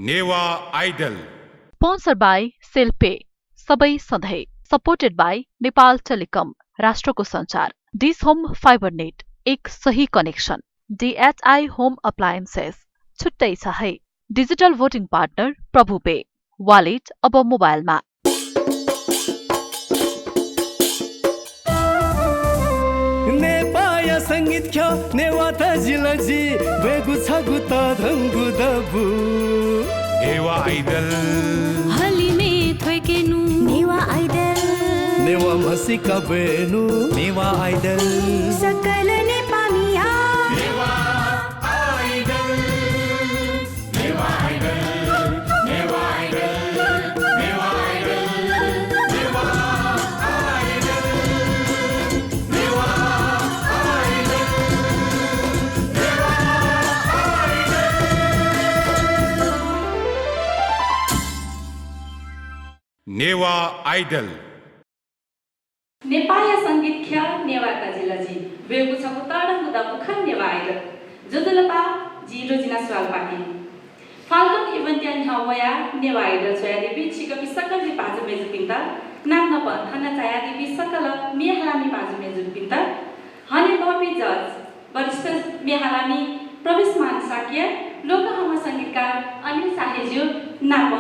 Newa idol sponsor by सेल्पे सबै सधैँ supported by Nepal telecom राष्ट्रको सञ्चार डिस होम फाइबर नेट एक सही कनेक्सन DHI होम अप्लायन्सेस छुट्टै छ है डिजिटल भोटिङ पार्टनर प्रभु पे वालेट अब मोबाइलमा नेपाया संगीत ख्या नेवाता जिलजी बेगु छगु त धंगु दबु नेवा आइडल हलिमे थोकेनु नेवा आइडल नेवा मसिका बेनु नेवा आइडल सकल नेपालीया Newa idol Newa idol Newa idol Newa idol Newa idol Newa Newa idol नेपाया संगीत ख्या नेवाका जिलजी वेगु छको ताडंगु द मुखन नेवा आइडल जुदुलपा जिलो जिना स्वाल पाकी फाल्गुन इभेन्ट्यान हवया नेवा आइडल छया देवी छिकपि सकल दि पाजु मेजु पिन्ता नाम न पन हना छया देवी सकल मेहलामी पाजु मेजु पिन्ता हने बपि जज वरिष्ठ मेहलामी प्रवेश मान साक्य लोकहम संगीतकार अनिल साहेजु नाप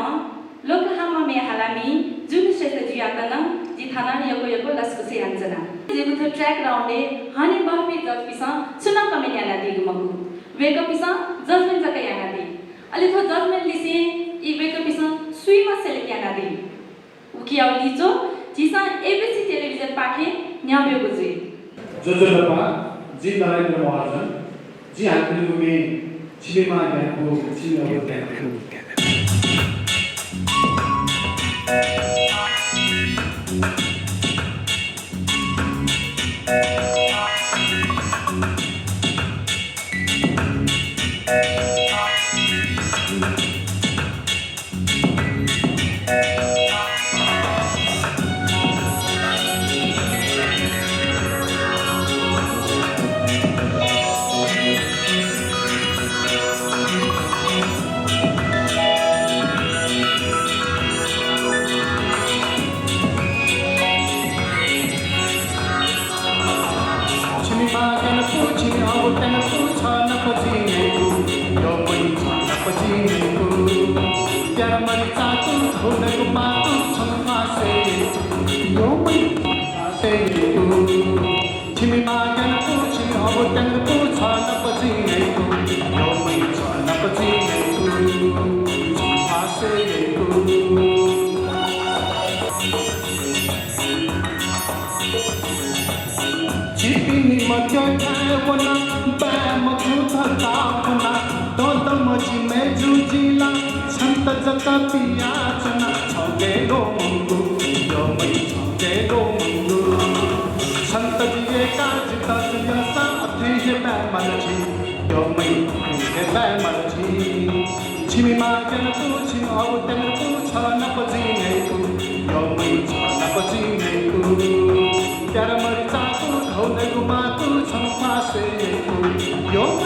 लोकहम मेहलामी जुन श्रेष्ठ जियातन जिथाना यको लस्कुसे यान्जना जिगुथो ट्र्याक राउन्डे हने बपि जज पिस सुना कमे याना दिगु मगु वेक पिस जजमेन्ट जका याना दि अलि थो जजमेन्ट लिसे इ वेक पिस सुइमा सेलेक्ट याना दि उकियाउ लिजो जिसा एबीसी टेलिभिजन पाखे न्याब्यो गुजे जोजोलपा जी नरेन्द्र महाजन जी हातले मे छिमेमा ज्ञानको छिमेको ज्ञान Yo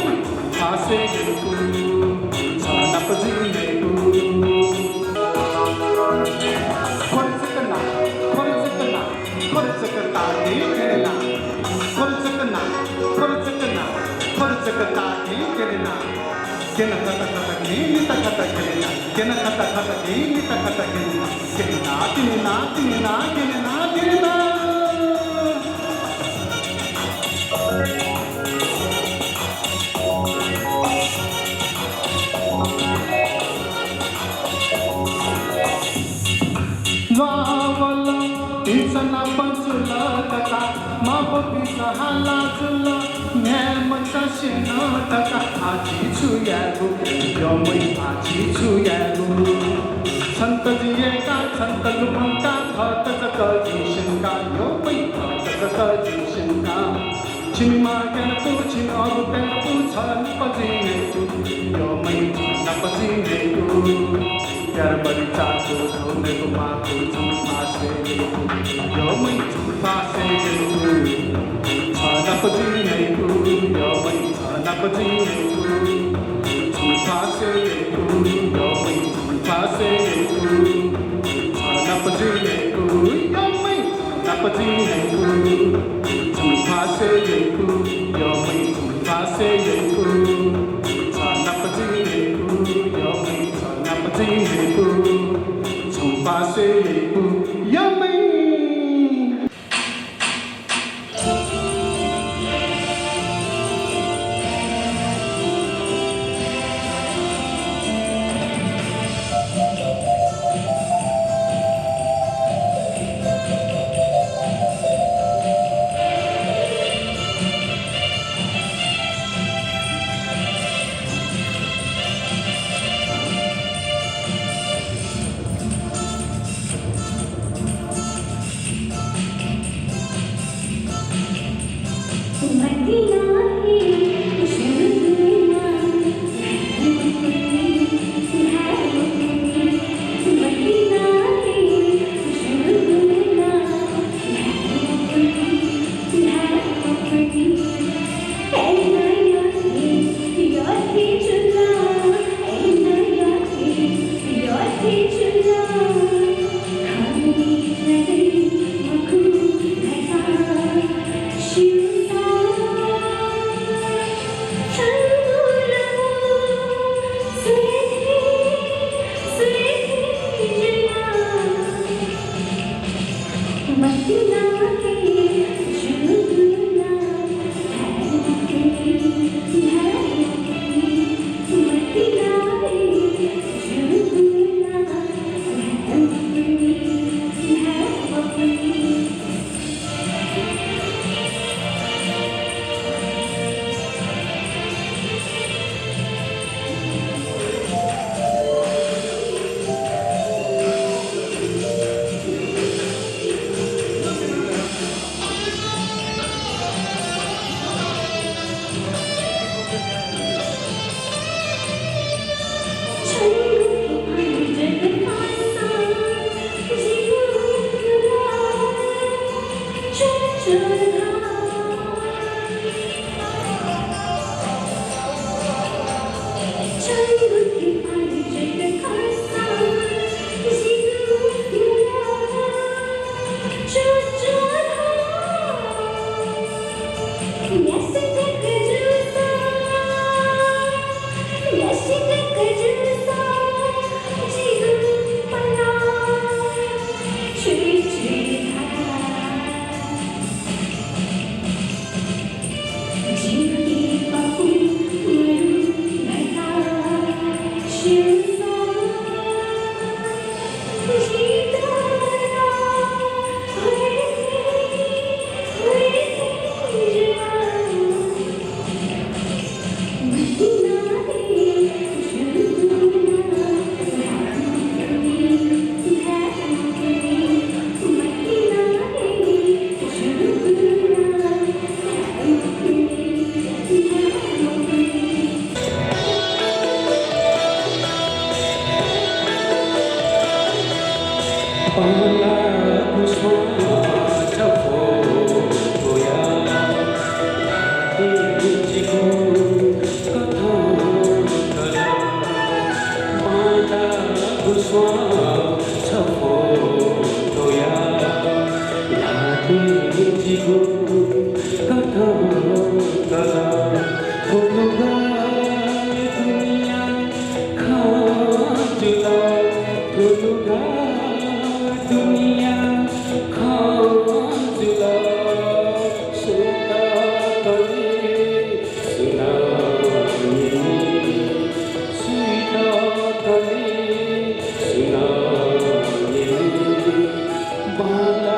Bala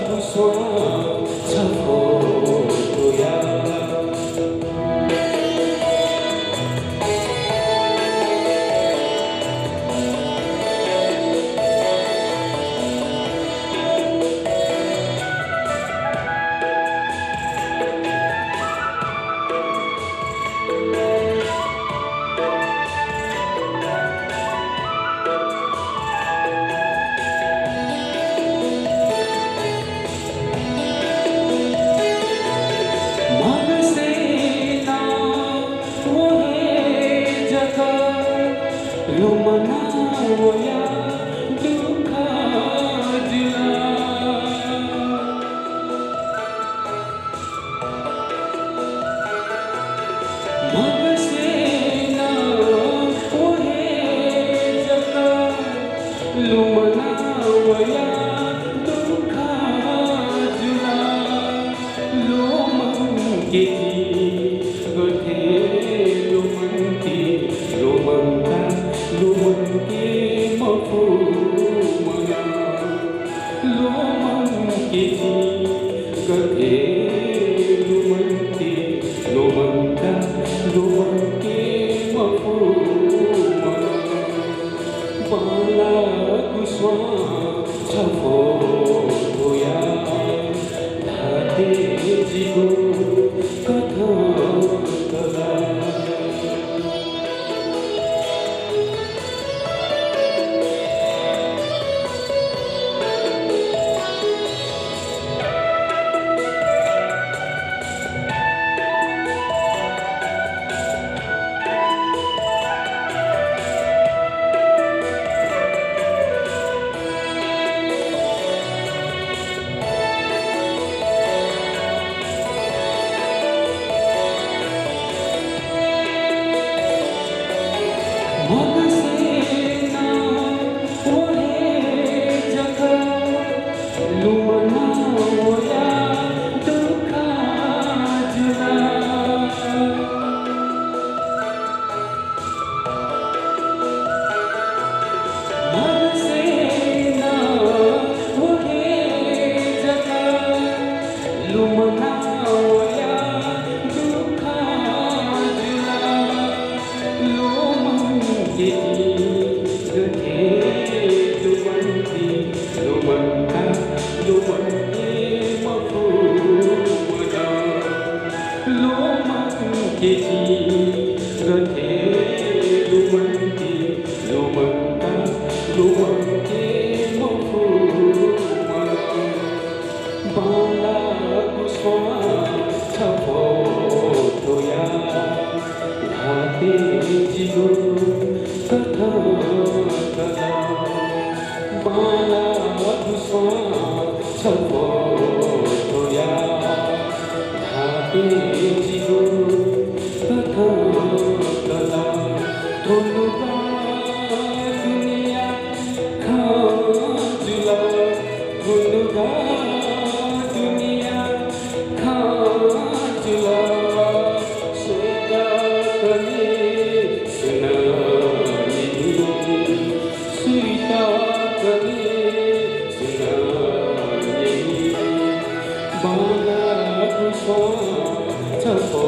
buswa chapho toya Bala Kuswa Chappo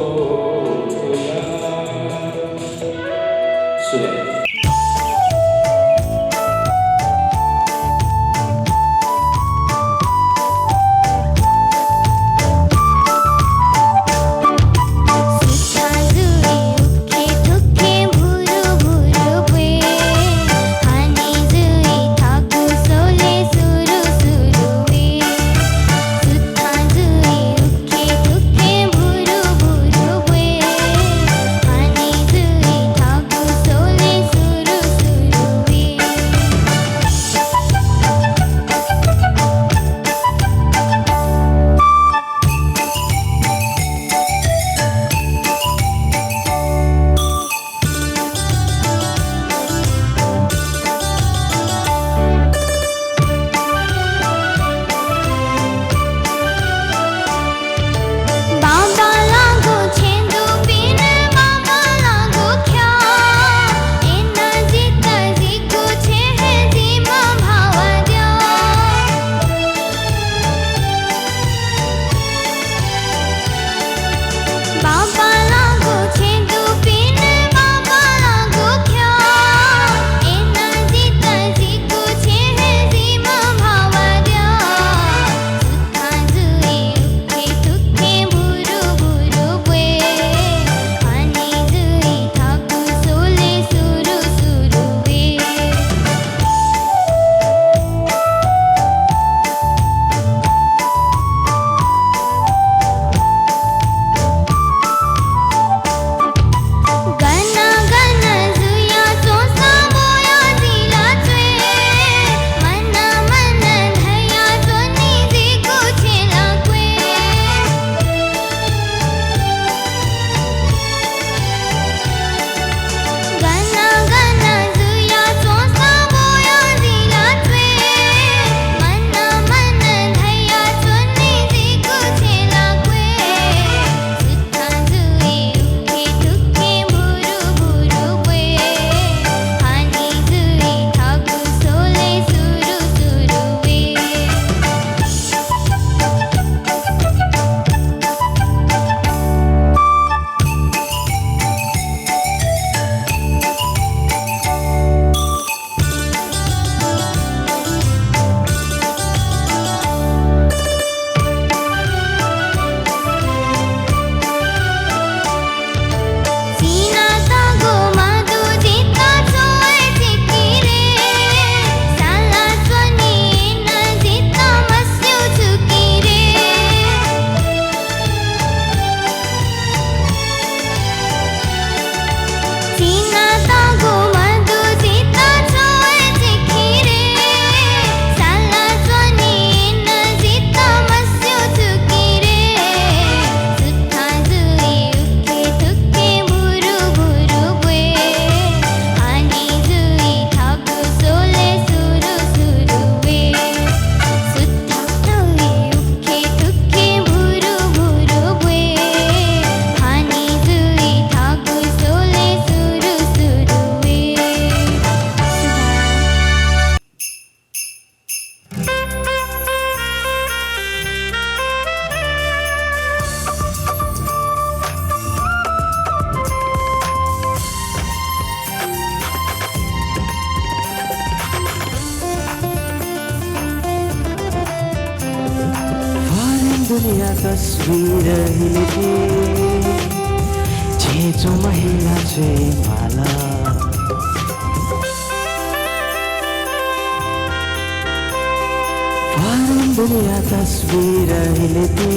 तस्वीर हिलेथे छेचो महिला छे माला फारम दुनिया तस्वीर हिलेथे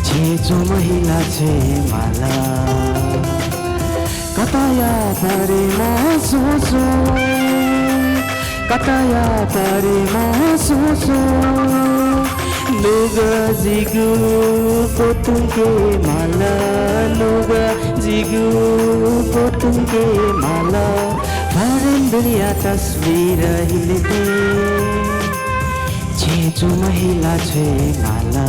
छेचो महिला छे माला कताया परे म सोचो कताया परे म सोचो लुगा जिगु पोतुंगे माला लुगा जिगु पोतुंगे माला फारम दुनिया तस्वीर हिलेथे छेचो महिला छे माला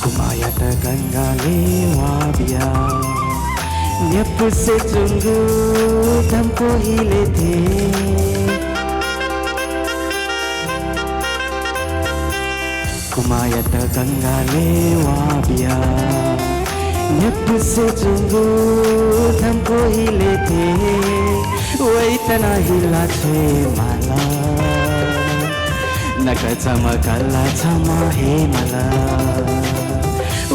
कुमायत गंगाले वाबिया न्यप से जुंगू धमको हिले थे कुमायत गंगाले वाबिया न्यप से जुंगू धमको हिले थे वही तना हिला छे माला नक चमकला छमा हे मला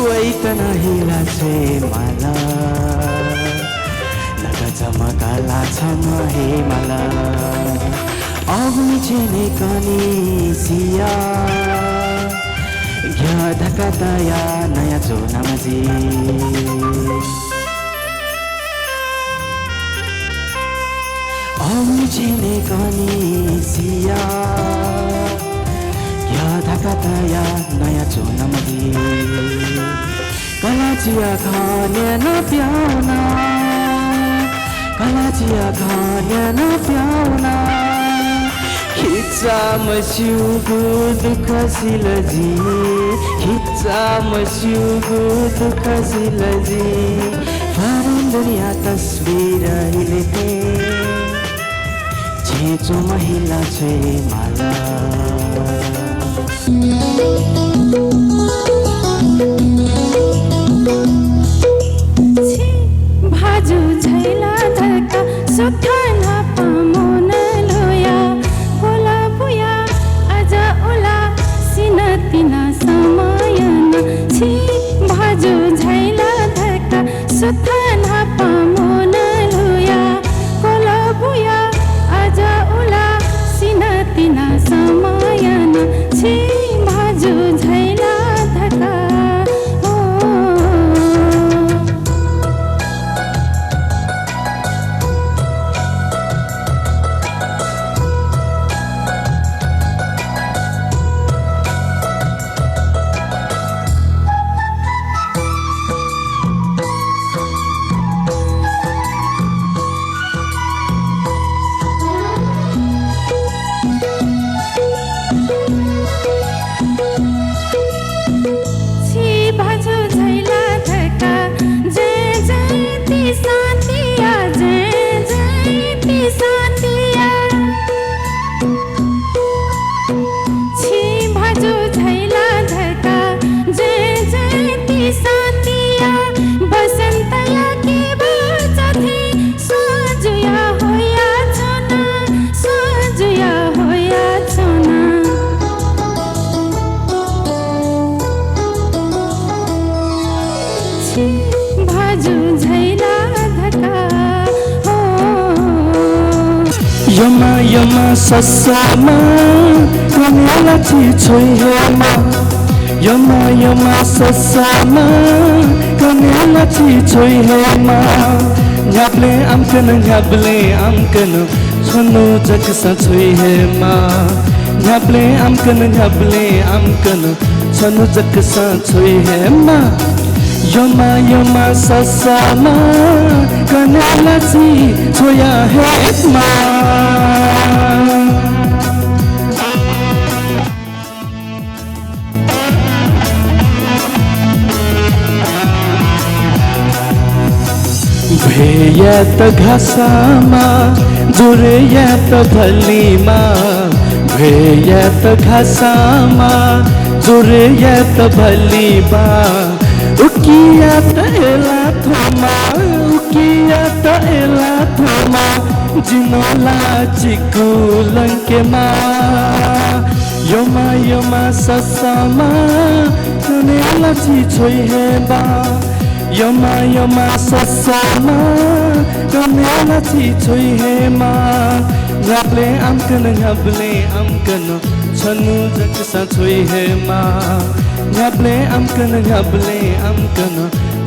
वही तना हिला छे माला नक चमकला छमा हे मला अग्नि छेने कानी सिया घ्या धकाताया नया जो नमजी अग्नि छेने कानी सिया धकाताया नया जो नमदी कलाचिया खाने न प्याउना कलाचिया खाने न प्याउना खिच्चा मस्युगु दुख सिलजी खिच्चा मस्युगु दुख सिलजी फारम दुनिया तस्वीर हिलेथे छेचो महिला छे माला भाजु झैला धक्का सुथाना पामोन लोया बोला बुया आज ओला सिनतिना समायन छी भाजु झैला धक्का सुथाना पामोन लोया बोला बुया आज ओला सिनतिना समायन छी भाजु झैला धक्का यमा यमा ससामा कमेला छि छोइ हेमा यमा यमा ससामा कमेला छि छोइ हेमा न्याब्ले आमकन छनु जकसा छोइ हेमा न्याब्ले आमकन छनु जकसा छोइ हेमा यमा यमा ससामा कमेला छि छोया हेमा भेया त घासामा जुरेया त भल्लीमा भे त घासामा जोरे त भलिबा उकिया त एला थोमा उकिया त एला थोमा जिनोला चिकु लङ्केमा योमा ससामा कनेला छि छोइ हेबा योमा ससामा कनेला छि छोइ Hema ngable amkana chanu jaksa choi hema ngable amkana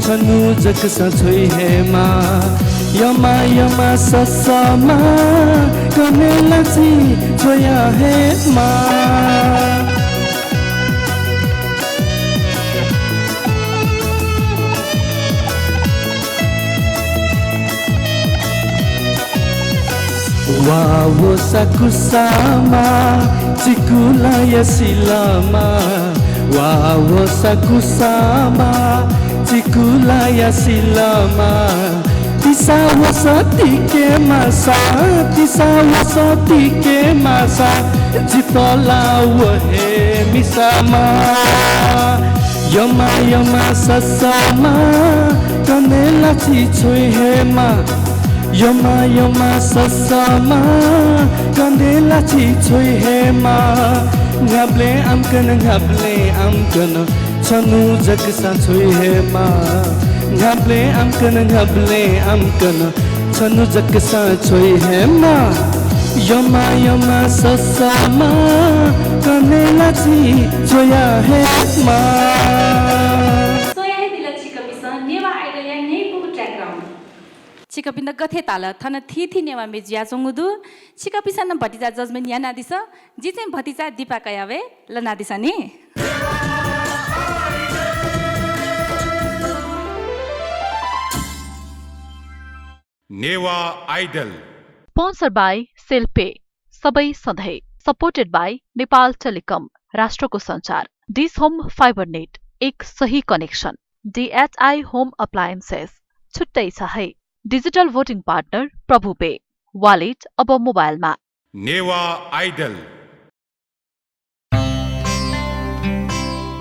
chanu jaksa choi hema yama sasama kanela chi choya hema Wawo sakusama chikula yasilama Wawo sakusama chikula yasilama Tisa wasati ke masa jitola wahe misama Yoma sasama kanela chichoi hema Yoma sasama kandela chi choi hema ngable amkana chanu jaksa choi hema ngable amkana chanu jaksa choi hema yoma sasama kandela chi choya hema चिकपिन गथे ताल थन थी Newa Mejia चंगुदु चिकपिसा न भतिजा जजमेन या नादिस जी चाहिँ भतिजा दीपा कयावे ल नादिस नि Newa idol sponsored by सेल्पे सबै सधैँ supported by Nepal telecom राष्ट्रको सञ्चार डिस होम फाइबर नेट एक सही कनेक्सन DHI होम अप्लायन्सेस छुट्टै छ है डिजिटल भोटिङ पार्टनर प्रभु पे वालेट अब मोबाइलमा नेवा आइडल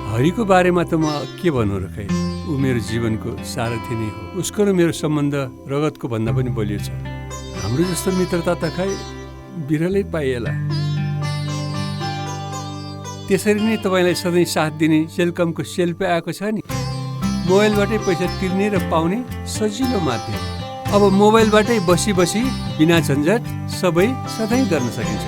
हरिको बारेमा त म के भन्नु र खै ऊ मेरो जीवनको सारथी नै हो उसको र मेरो सम्बन्ध रगतको भन्दा पनि बलियो छ हाम्रो जस्तो मित्रता त खै बिरलै पाइएला त्यसरी नै तपाईँलाई सधैँ साथ दिने सेलकमको सेल्पे आएको छ नि मोबाइलबाटै पैसा तिर्ने र पाउने सजिलो माध्यम अब मोबाइलबाटै बसी बिना झन्झट सबै सधैँ गर्न सकिन्छ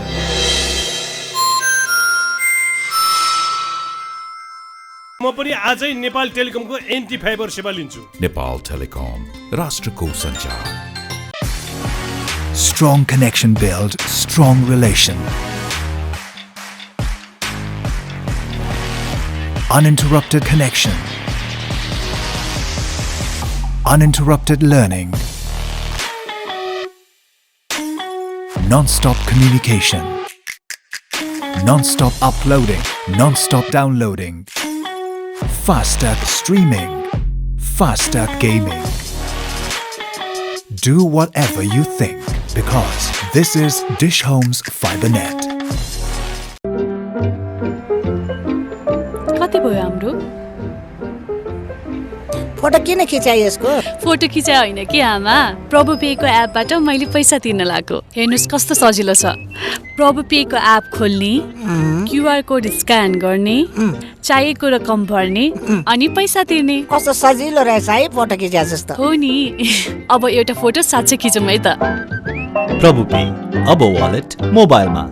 म पनि आजै नेपाल टेलिकमको एन्टी फाइबर सेवा लिन्छु नेपाल टेलिकम राष्ट्रको सञ्चार Strong connection build strong relation uninterrupted connection uninterrupted learning non-stop communication non-stop uploading non-stop downloading faster streaming faster gaming do whatever you think because this is Dish Home's FiberNet कति भयो हाम्रो photo किन खिचाइ यसको photo खिचाइ होइन कि आमा प्रभु phaco एपबाट मैले पैसा तिर्न लाग्यो हेर्नुस् कस्तो सजिलो छ प्रभु पेको एप खोल्ने क्युआर कोड स्क्यान गर्ने चाहिएको रकम भर्ने अनि पैसा तिर्ने कस्तो सजिलो रहेछ है फोटो खिचा जस्तो हो नि अब एउटा फोटो साच्चै खिचौँ है त प्रभु पे अब वालेट मोबाइलमा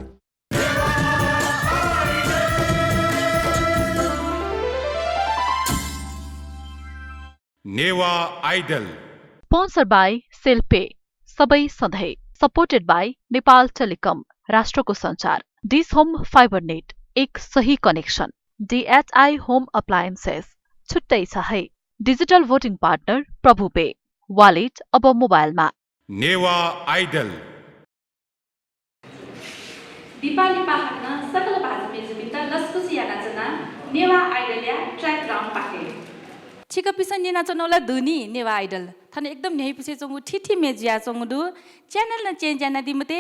नेवा आइडल स्पोन्सर्ड बाई सेल्पे सबै सधैँ सपोर्टेड बाई नेपाल टेलिकम राष्ट्रको सञ्चार डिस होम फाइबर नेट एक सही कनेक्सन DHI होम अप्लायन्सेस छुट्टै छ है डिजिटल भोटिङ पार्टनर प्रभु पे वालेट अब मोबाइलमा नेवा आइडल दीपावली पाहाडमा सकल भाजमेजुमिता लस्कुसी यानाचना नेवा आइडलया ट्र्याक ग्राउन्ड पाके छिकपिसन यानाचनौला दुनी नेवा आइडल थन एकदम नेही पुसे चंगु ठिठी मेजिया चंगु दु च्यानल न चेन्ज याना दिमते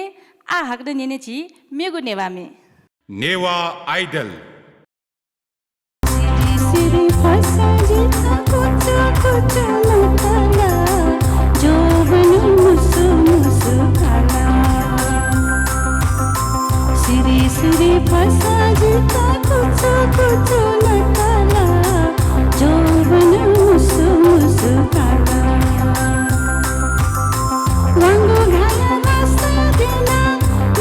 आ हगद नेने छि मेगु नेवामे नेवा आइडल सिरी फसा जिता कुछ कुछ नकला जो बनी मुसु मुसु काला सिरी सिरी फसा जिता कुछ कुछ नकला जो बनी मुसु मुसु काला वांगो घाया रास्ता देना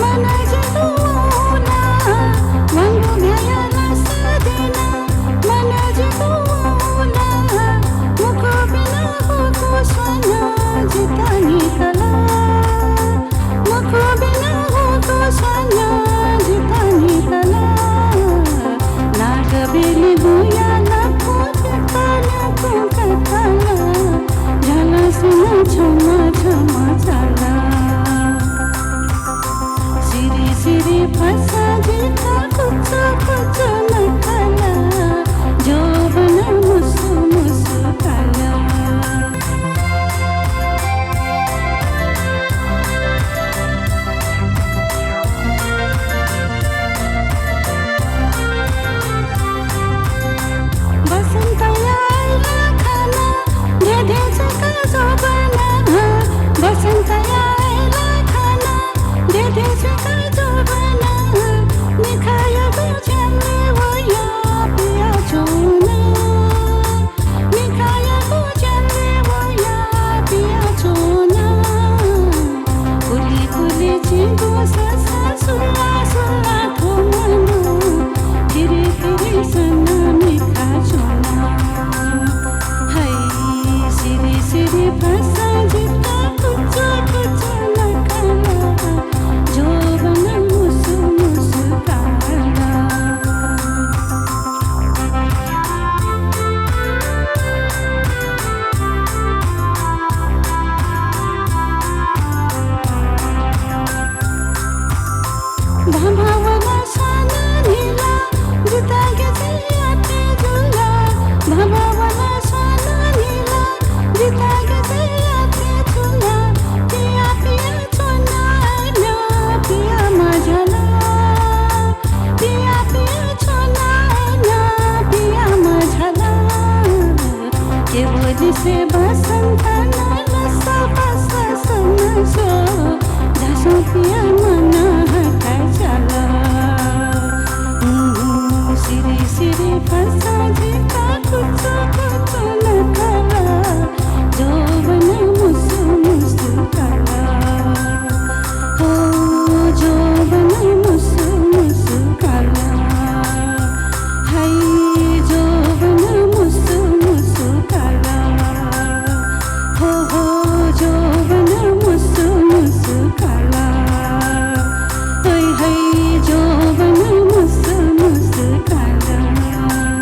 मन जगुना वांगो घाया रास्ता देना मन जगुना मुखो बिना हो स्वाना जिता निकला मुखो बिना हो स्वाना जिता निकला नाग बेली बुया ना पोता ना पोता झाला सुना छमा छमा चला सिरी सिरी फसा जिता कुछ कुछ नकला जो बना मुसु मुसु काला बसंत आइला खाना घेधे चका जो बना बसंत आइला खाना घेधे चका जो बना निखाया तो चले वो या पिया चोना निखाया तो चले वो या पिया चोना कुली कुली चिंगो ससा सुला सुला थोमनो धीरे धीरे सना निखा चोना हाय सिरी सिरी फसा जिता कुछ कुछ नकला जो बना मुसु मुसु काला भाभावना साना नीला जिता के जियाते झूला भाभावना साना नीला जिता के जियाते झूला पिया पिया चोना ना पिया मजला पिया पिया चोना ना पिया मजला के बोली से बसंत नाला सब समझो जसो पिया मना हटा चला सिरी सिरी फसा जिता कुछ कुछ नकला जो बना मुसु मुसु काला हो जो बना मुसु मुसु काला हाय जो बना मुसु मुसु काला हो जो बना मुसु मुसु काला हाय हाय जो बना मुसु मुसु काला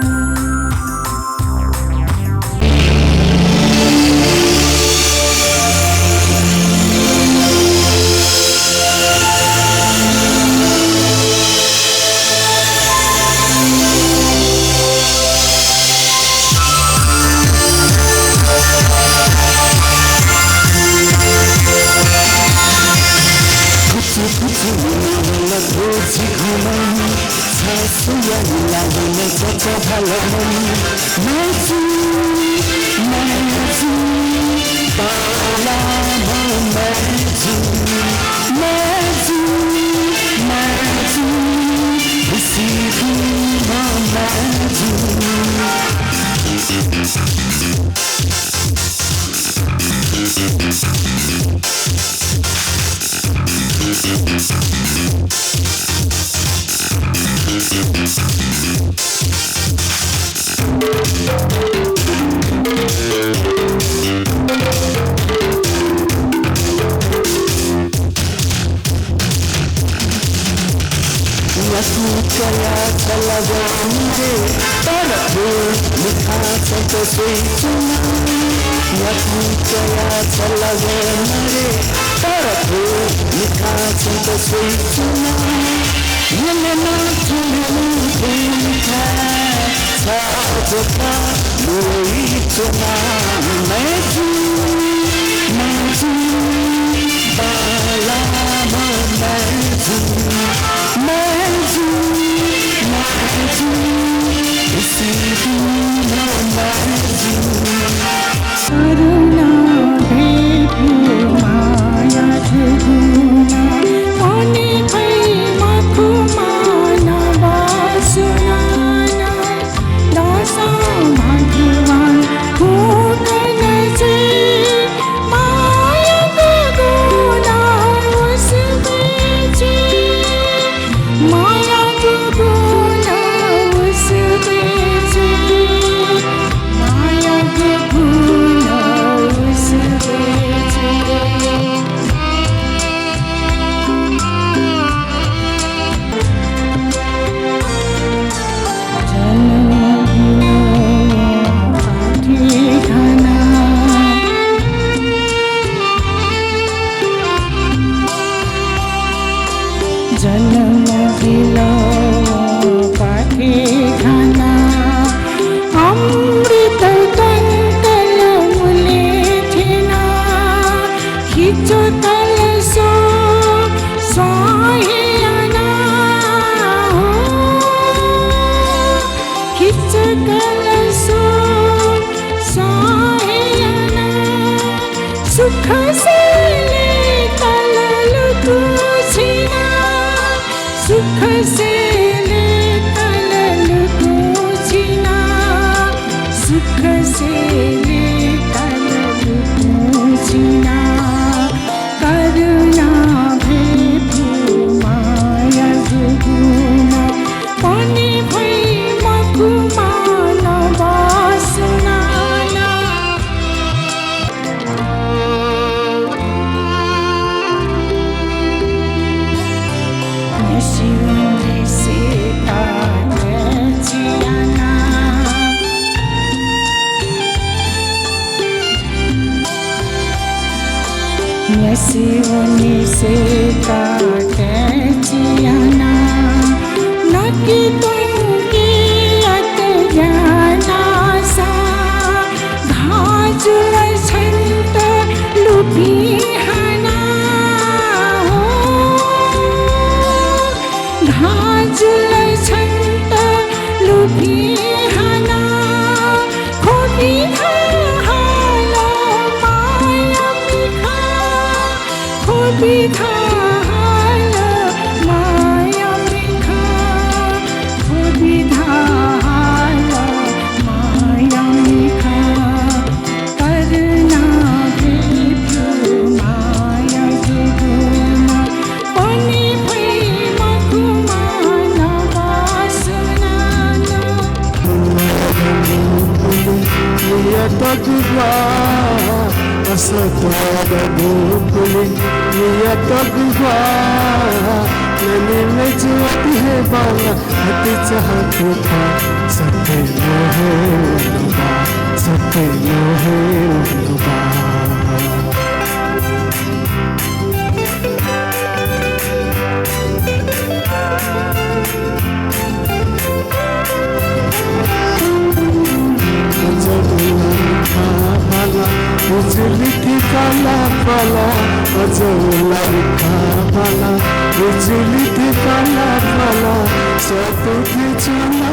मैं करुणा भेट्यो माया जुगुना अनि खै मखुमा नबसुनाना दशा भगवान खोकन चाहिँ माया गुना उस बेची माया गुना उस बेची माया गुना उस बेची जन्म पाठी खाना जन्म दिलो पाठी खाना अमृत तन्तल मुले थिना खिचो तल सो स्वाहियाना खिचो तल सो स्वाहियाना सुख से तल लुकुछिना सुख से तल लुकुछिना सुख से तल लुकुछिना करुणा भेट्यो माया जुगुना पनि भई मखुमा नबसुनाना शिवले सीता जियाना शिवने सीता जियाना नकी तुमकी अत जाना सा घाजुल छन्त लुपी हाना घाजुल छन्त लुपी हाना खोपी हालो माया मिखा खोपी हालो माया मिखा खोपी हालो माया मिखा करुणा भेट्यो माया जुगुना पनि भई मखुमा नबसुनाना नियतगुवा असताद भूपुली नियतगुवा नैनी में ज्योति है बाला हती चाहते था सत्य लोहे उलुबा सत्य लोहे उलुबा उजली थी काला पाला अजला लिखा पाला उजली थी काला पाला सब थी चला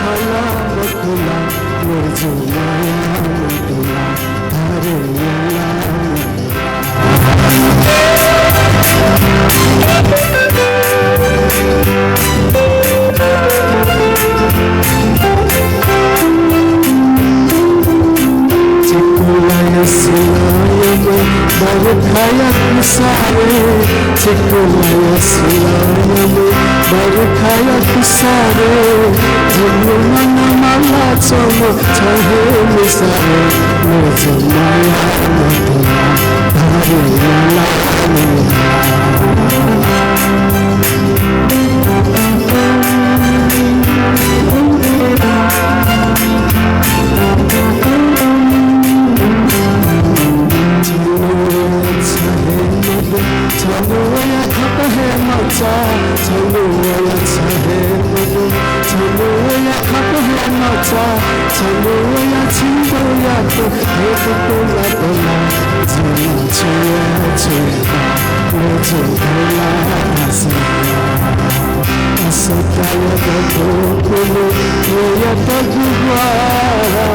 हला मखला मुझुला मुझुला धारे बरखाया कुसारे चिकुलाया सिलाया बरखाया कुसारे जिन्नु मन माला चलो चाहे मिसारे मुझे माया मधुरा धारे माला मेरा तगुबारा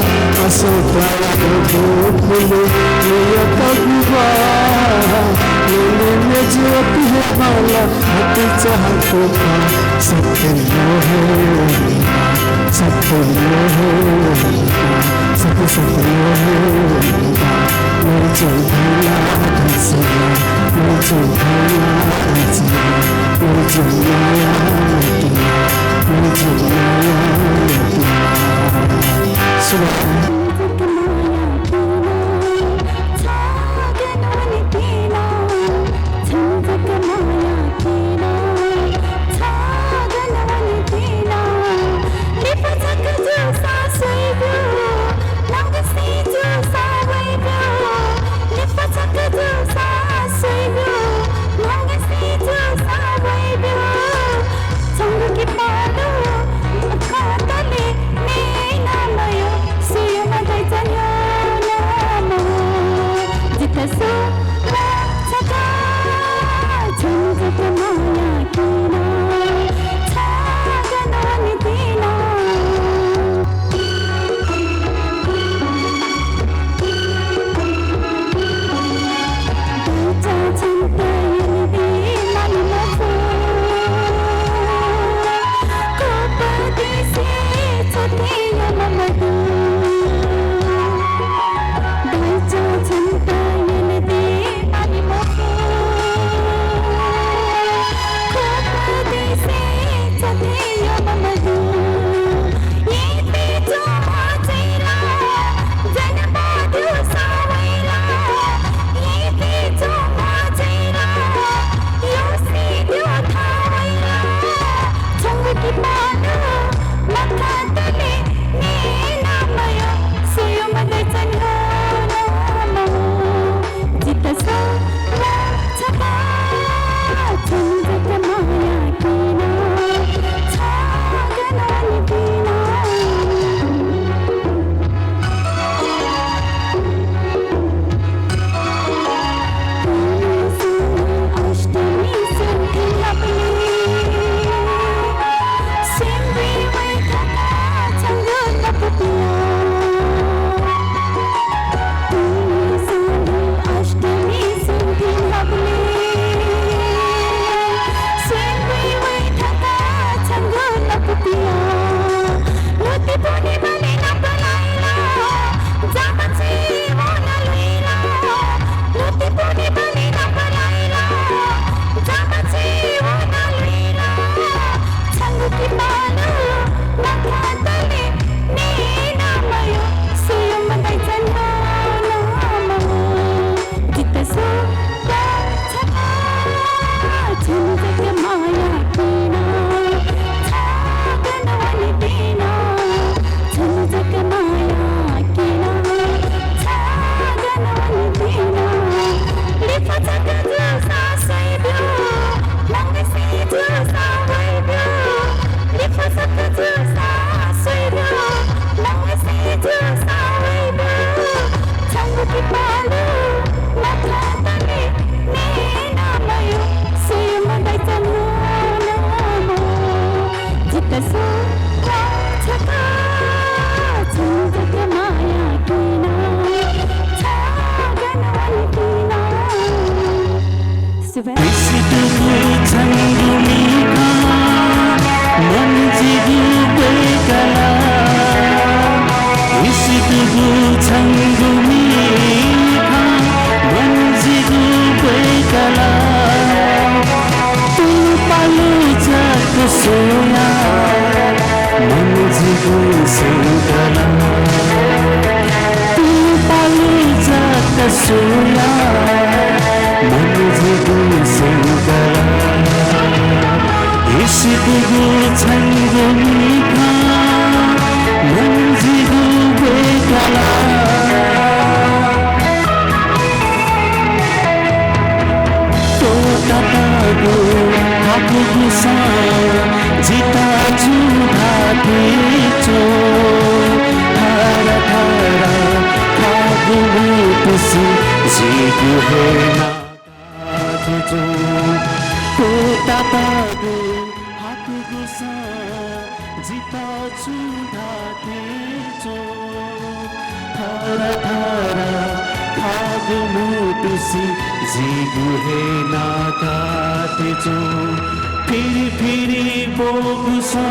असोतारा फूले मेरा तगुबारा मेरे में जो है वाला हट चाहते का सत्य है सत्य है सत्य सत्य है मेरे जो भला हंसला मेरे जो भला हंसला मेरे जो माया मेरे जो माया सुबह जीता छुधातेछो थारा थारा थागु मुटुसी जिगुहे नाकातेछो फेरि फेरि बोगुसा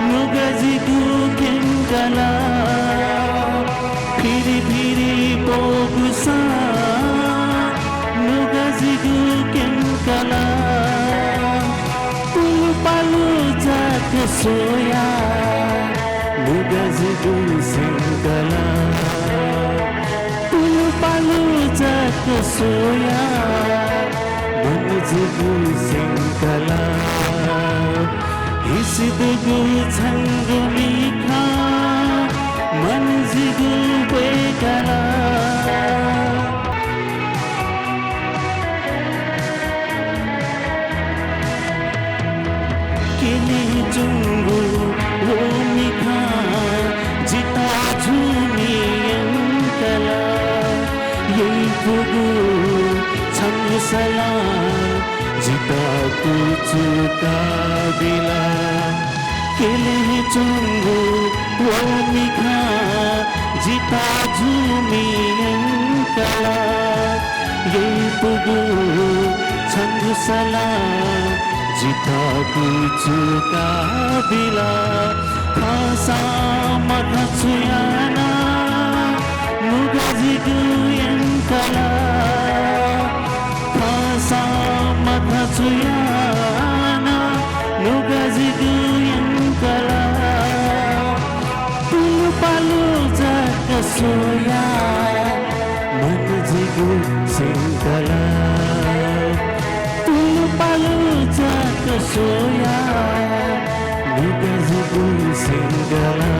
मुगजिगु केन्गला फेरि फेरि बोगुसा मुगजिगु केन्गला पालु जात सोया मुगजिगु सेन्गला पालु जात सोया मुगजिगु सेन्गला हिसिदुगु छंगु मिखा मनजिगु बेगला केने जुंगु रोमिखा जिता झुमी अंकला यही पुगु छंगु सला जिता कुचुका दिला केले जुंगु रोमिखा जिता झुमी अंकला यही पुगु छंगु सला जिता कुचुका दिला खासा मथा छुयाना मुगजिगु यंकला खासा मथा छुयाना मुगजिगु यंकला तुलु पालु जात सोया मनजिगु सेंकला पालु जात सोया मुगजिगु सेंगला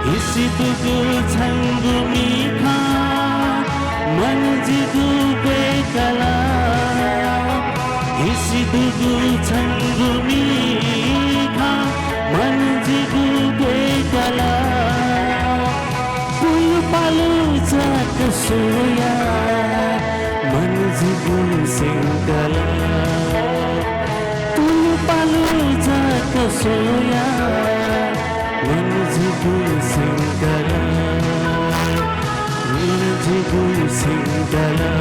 हिसिदुगु छंगु मिखा मनजिगु बेगला हिसिदुगु छंगु मिखा मनजिगु बेगला पालु जात सोया मनजिगु सेंगला पालु जात soya मनजिगु सेंगला मनजिगु सेंगला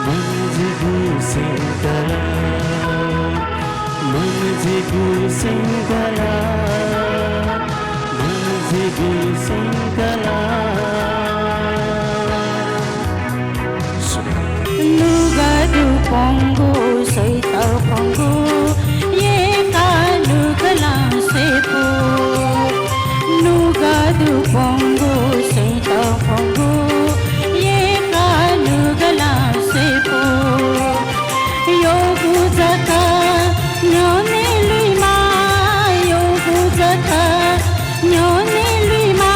मनजिगु सेंगला मनजिगु सेंगला मनजिगु सेंगला pongo seita pongo ye kalugala sepo nuga du pongo seita pongo ye kalugala sepo yogu jaka nyone luima yogu jaka nyone luima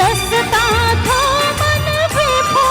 lasta tho man bepho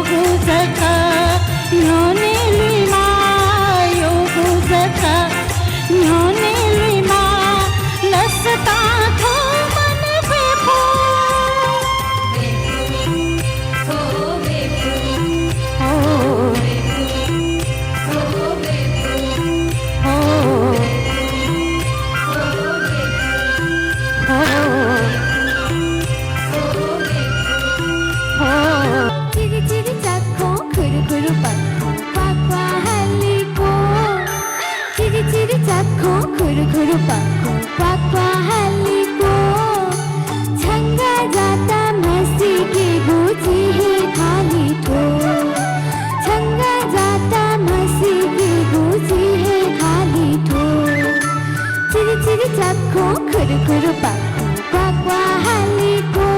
गुजका न्योनेलीमा यो गुजका न्योनेलीमा लसता थो मन बेफो चिरी चिरी चाको खुरु खुरु पाको पाक्वा हालीको चिरी चिरी चाको खुरु खुरु पाको पाक्वा हालीको छंगा जाता मसी के गुची है खाली ठो छंगा जाता मसी के गुची है खाली ठो चिरी चिरी चाको खुरु खुरु पाको पाक्वा हालीको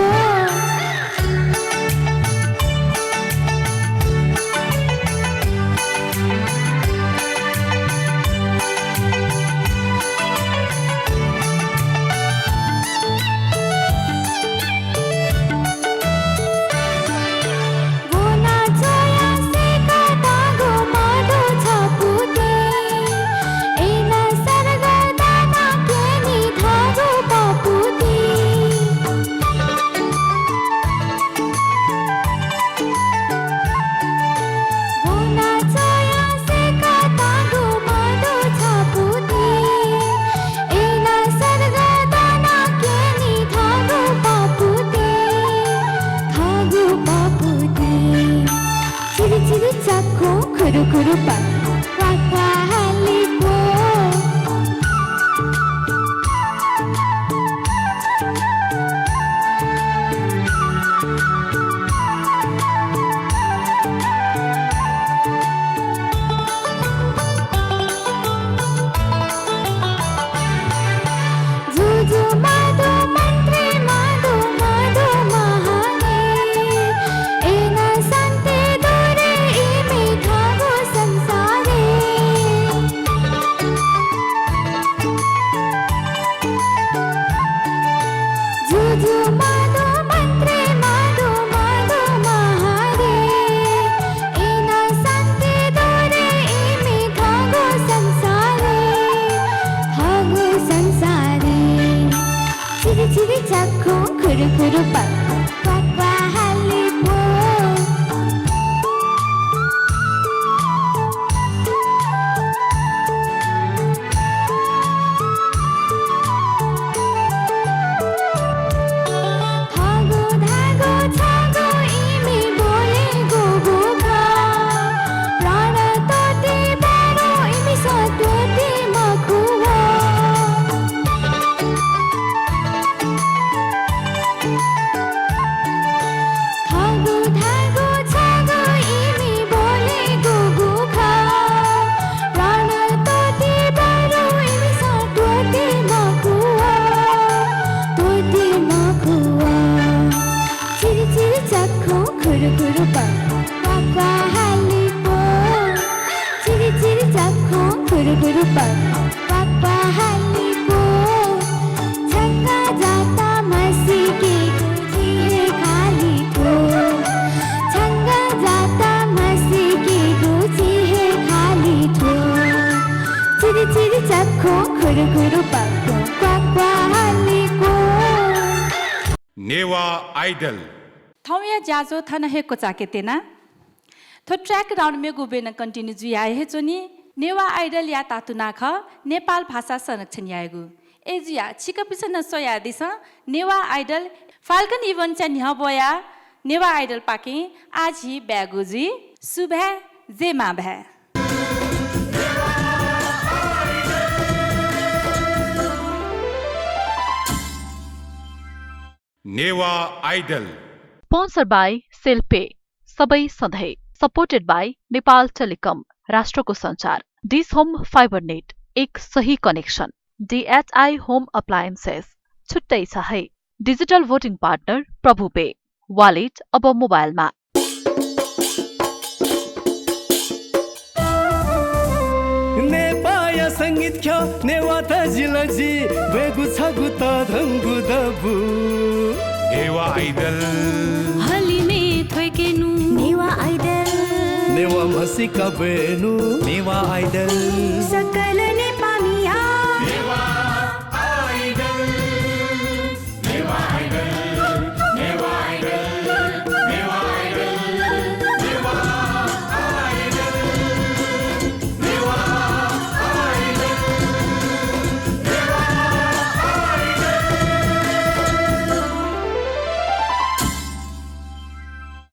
Kuru kuru paku wakwa haliko Juju madu mantri madu madu mahane ena sante dore imi thago samsare Juju madu mantri madu madu mahane ena sante dore imi thago samsare Chiri chiri chakko kuru kuru pakko pakwa halipo Thago dhago chago imi bole go goga Prana tote baro imi satwate makuwa Thago dhago chago imi bole gugu kha Prana tote baro imi satwate makuwa Chiri chiri chakko kuru kuru pakko pakwa halipo Chiri chiri chakko kuru kuru pakko pakwa halipo Changa jata masi ke guji hai khali ko Changa jata masi ke guji hai khali ko Chiri chiri chakko kuru kuru pakko pakwa haliko Newa idol थौया जाजो थन हेको चाके तेना थो track round में गुबेन continue जुयाए हे जोनी Newa idol या तातुना ख नेपाल भाषा संरक्षण यागु ए जुया छिक पिसन सोया दिस नेवा आइडल फाल्कन इवन च्या न्ह बोया नेवा आइडल पाके आज ही ब्यागुजी सुबह जेमा भे नेवा आइडल स्पोन्सर्ड बाई सेल्पे सबै सधैँ सपोर्टेड बाई नेपाल टेलिकम राष्ट्रको सञ्चार डिस होम फाइबर नेट एक सही कनेक्सन DHI होम अप्लायन्सेस छुट्टै छ है डिजिटल भोटिङ पार्टनर प्रभु पे वालेट अब मोबाइलमा नेपाया संगीत ख्या नेवाता जिलजी बेगु छगु त धंगु दबु नेवा आइडल हलिमे थोकेनु नेवा नेवा मसिका बेनु नेवा आइडल सकल